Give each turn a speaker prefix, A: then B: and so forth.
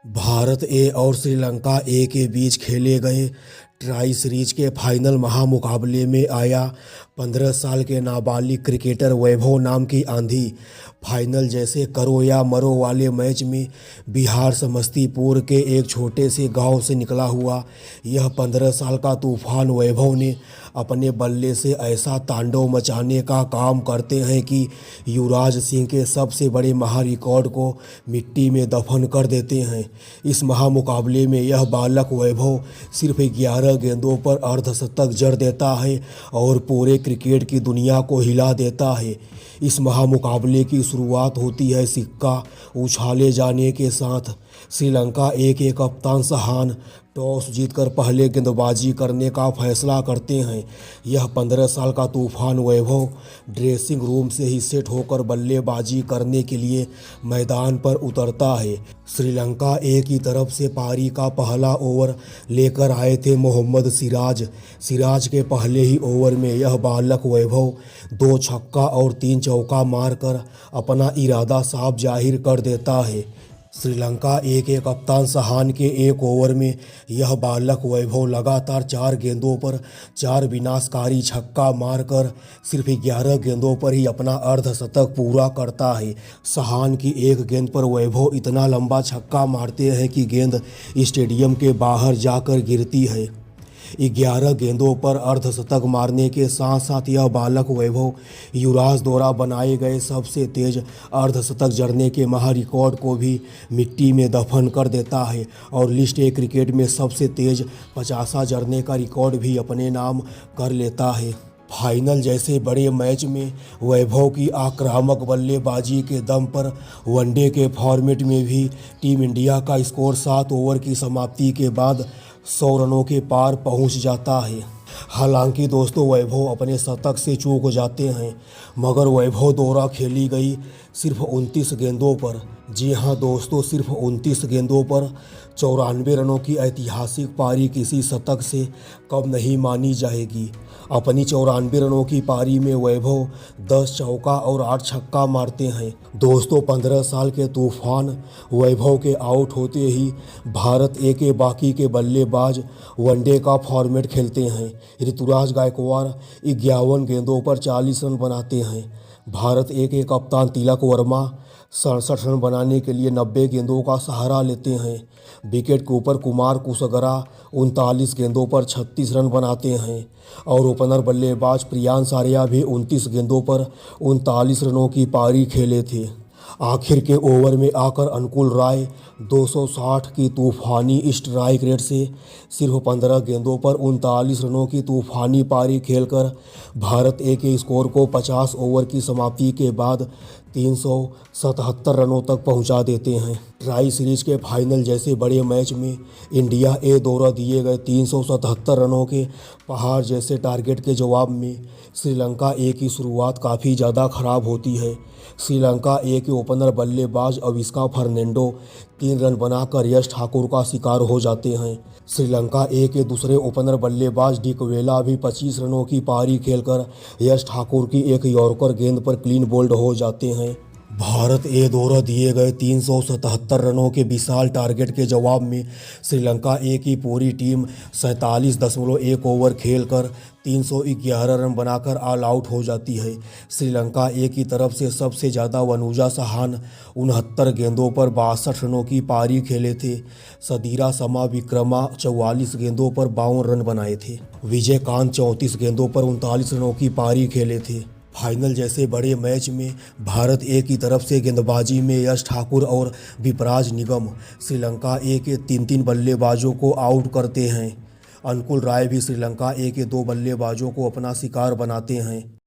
A: भारत ए और श्रीलंका ए के बीच खेले गए ट्राई सीरीज के फाइनल महामुकाबले में आया 15 साल के नाबालिग क्रिकेटर वैभव नाम की आंधी। फाइनल जैसे करो या मरो वाले मैच में बिहार समस्तीपुर के एक छोटे से गांव से निकला हुआ यह 15 साल का तूफान वैभव ने अपने बल्ले से ऐसा तांडव मचाने का काम करते हैं कि युवराज सिंह के सबसे बड़े महारिकॉर्ड को मिट्टी में दफन कर देते हैं। इस महामुकाबले में यह बालक वैभव सिर्फ 11 गेंदों पर अर्धशतक जड़ देता है और पूरे क्रिकेट की दुनिया को हिला देता है। इस महामुकाबले की शुरुआत होती है सिक्का उछाले जाने के साथ। श्रीलंका ए के कप्तान सहान टॉस जीतकर पहले गेंदबाजी करने का फैसला करते हैं। यह 15 साल का तूफान वैभव ड्रेसिंग रूम से ही सेट होकर बल्लेबाजी करने के लिए मैदान पर उतरता है। श्रीलंका ए की तरफ से पारी का पहला ओवर लेकर आए थे मोहम्मद सिराज के पहले ही ओवर में यह बालक वैभव 2 छक्का और 3 चौका मारकर अपना इरादा साफ जाहिर कर देता है। श्रीलंका ए के कप्तान सहान के एक ओवर में यह बालक वैभव लगातार 4 गेंदों पर 4 विनाशकारी छक्का मारकर सिर्फ 11 गेंदों पर ही अपना अर्धशतक पूरा करता है। सहान की एक गेंद पर वैभव इतना लंबा छक्का मारते हैं कि गेंद स्टेडियम के बाहर जाकर गिरती है। 11 गेंदों पर अर्धशतक मारने के साथ साथ यह बालक वैभव युवराज द्वारा बनाए गए सबसे तेज अर्धशतक जड़ने के महारिकॉर्ड को भी मिट्टी में दफन कर देता है और लिस्ट ए क्रिकेट में सबसे तेज 50 जड़ने का रिकॉर्ड भी अपने नाम कर लेता है। फाइनल जैसे बड़े मैच में वैभव की आक्रामक बल्लेबाजी के दम पर वनडे के फॉर्मेट में भी टीम इंडिया का स्कोर 7 ओवर की समाप्ति के बाद 100 रनों के पार पहुंच जाता है। हालांकि दोस्तों वैभव अपने शतक से चूक जाते हैं, मगर वैभव द्वारा खेली गई सिर्फ 29 गेंदों पर, जी हां दोस्तों, सिर्फ 29 गेंदों पर 94 रनों की ऐतिहासिक पारी किसी शतक से कम नहीं मानी जाएगी। अपनी 94 रनों की पारी में वैभव 10 चौका और 8 छक्का मारते हैं। दोस्तों 15 साल के तूफान वैभव के आउट होते ही भारत ए के बाकी के बल्लेबाज वनडे का फॉर्मेट खेलते हैं। ऋतुराज गायकवाड़ 51 गेंदों पर 40 रन बनाते हैं। भारत ए के कप्तान तिलक वर्मा 67 रन बनाने के लिए 90 गेंदों का सहारा लेते हैं। विकेट कीपर कुमार कुसगरा 39 गेंदों पर 36 रन बनाते हैं और ओपनर बल्लेबाज प्रियांश आर्या भी 29 गेंदों पर 39 रनों की पारी खेले थे। आखिर के ओवर में आकर अनुकूल राय 260 की तूफानी स्ट्राइक रेट से सिर्फ 15 गेंदों पर 39 रनों की तूफानी पारी खेलकर भारत ए के स्कोर को 50 ओवर की समाप्ति के बाद 377 रनों तक पहुंचा देते हैं। ट्राई सीरीज के फाइनल जैसे बड़े मैच में इंडिया ए द्वारा दिए गए 377 रनों के पहाड़ जैसे टारगेट के जवाब में श्रीलंका ए की शुरुआत काफ़ी ज़्यादा ख़राब होती है। श्रीलंका ए के ओपनर बल्लेबाज अविस्का फर्नांडो 3 रन बनाकर यश ठाकुर का शिकार हो जाते हैं। श्रीलंका ए के दूसरे ओपनर बल्लेबाज डिकवेला भी 25 रनों की पारी खेलकर यश ठाकुर की एक यॉर्कर गेंद पर क्लीन बोल्ड हो जाते हैं। भारत ए द्वारा दिए गए 377 रनों के विशाल टारगेट के जवाब में श्रीलंका ए की पूरी टीम 47.1 ओवर खेलकर 311 रन बनाकर ऑल आउट हो जाती है। श्रीलंका ए की तरफ से सबसे ज़्यादा वनुजा सहान 69 गेंदों पर 62 रनों की पारी खेले थे। सदीरा समा विक्रमा 44 गेंदों पर 52 रन बनाए थे। विजयकांत 34 गेंदों पर 39 रनों की पारी खेले थे। फाइनल जैसे बड़े मैच में भारत ए की तरफ से गेंदबाजी में यश ठाकुर और विपराज निगम श्रीलंका ए के 3 बल्लेबाजों को आउट करते हैं। अनुकूल राय भी श्रीलंका ए के 2 बल्लेबाजों को अपना शिकार बनाते हैं।